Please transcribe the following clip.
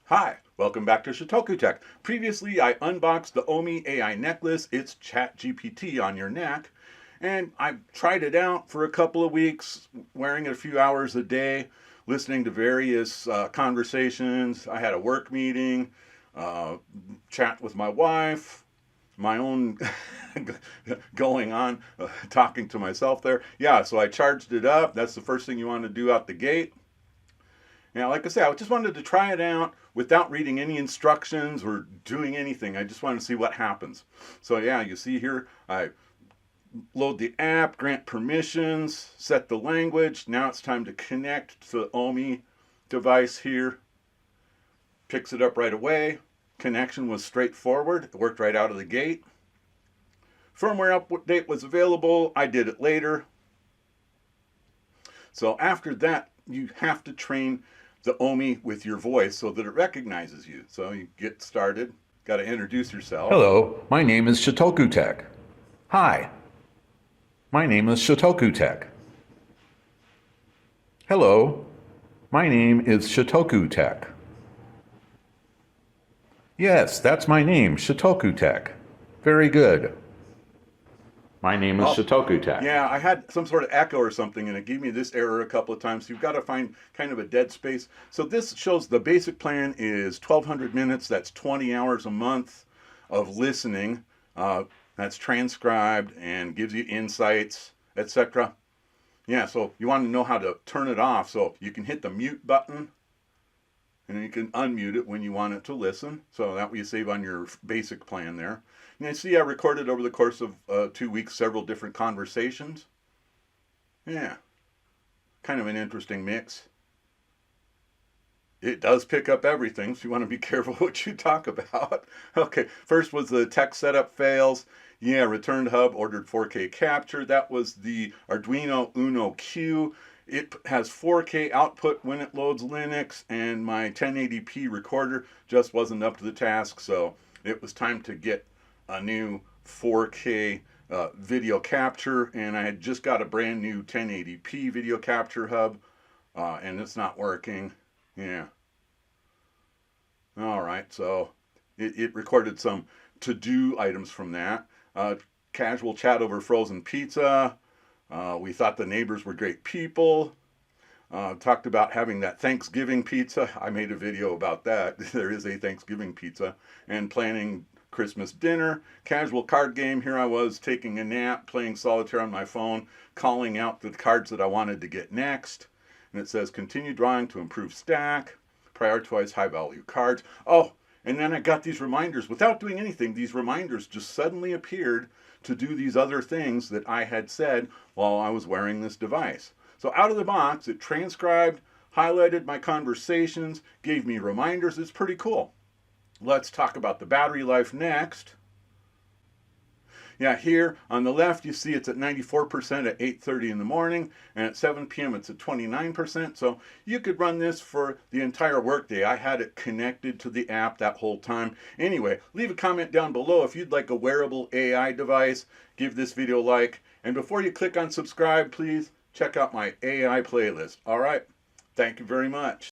Hi, welcome back to Shotoku Tech. Previously, I unboxed the Omi AI Necklace. It's ChatGPT on your neck. And I tried it out for a couple of weeks, wearing it a few hours a day, listening to various conversations. I had a work meeting, chat with my wife, my own going on, talking to myself there. Yeah, so I charged it up. That's the first thing you want to do out the gate. Now, like I said, I just wanted to try it out without reading any instructions or doing anything. I just wanted to see what happens. So yeah, you see here, I load the app, grant permissions, set the language. Now it's time to connect to the Omi device here. Picks it up right away. Connection was straightforward. It worked right out of the gate. Firmware update was available. I did it later. So after that, you have to train the Omi with your voice so that it recognizes you. So you get started. Got to introduce yourself. Hello, my name is Shotoku Tech. Hi, my name is Shotoku Tech. Hello, my name is Shotoku Tech. Yes, that's my name, Shotoku Tech. Very good. My name is Shotoku Tech. Yeah, I had some sort of echo or something and it gave me this error a couple of times. So you've got to find kind of a dead space. So this shows the basic plan is 1,200 minutes. That's 20 hours a month of listening. That's transcribed and gives you insights, etc. Yeah, so you want to know how to turn it off. So you can hit the mute button and you can unmute it when you want it to listen. So that way you save on your basic plan there. And you see I recorded over the course of 2 weeks several different conversations. Yeah, kind of an interesting mix. It does pick up everything, so you want to be careful what you talk about. Okay, first was the tech setup fails. Yeah, returned hub, ordered 4K capture. That was the Arduino Uno Q. It has 4K output when it loads Linux, and my 1080p recorder just wasn't up to the task, so it was time to get a new 4K video capture, and I had just got a brand new 1080p video capture hub, and it's not working. Yeah. All right, so it recorded some to-do items from that. Casual chat over frozen pizza. We thought the neighbors were great people. Talked about having that Thanksgiving pizza. I made a video about that. There is a Thanksgiving pizza. And planning Christmas dinner. Casual card game. Here I was taking a nap, playing solitaire on my phone, calling out the cards that I wanted to get next. And it says continue drawing to improve stack. Prioritize high value cards. Oh, and then I got these reminders. Without doing anything, these reminders just suddenly appeared to do these other things that I had said while I was wearing this device. So out of the box, it transcribed, highlighted my conversations, gave me reminders. It's pretty cool. Let's talk about the battery life next. Yeah, here on the left, you see it's at 94% at 8:30 in the morning, and at 7 p.m. it's at 29%. So you could run this for the entire workday. I had it connected to the app that whole time. Anyway, leave a comment down below if you'd like a wearable AI device. Give this video a like. And before you click on subscribe, please check out my AI playlist. All right, thank you very much.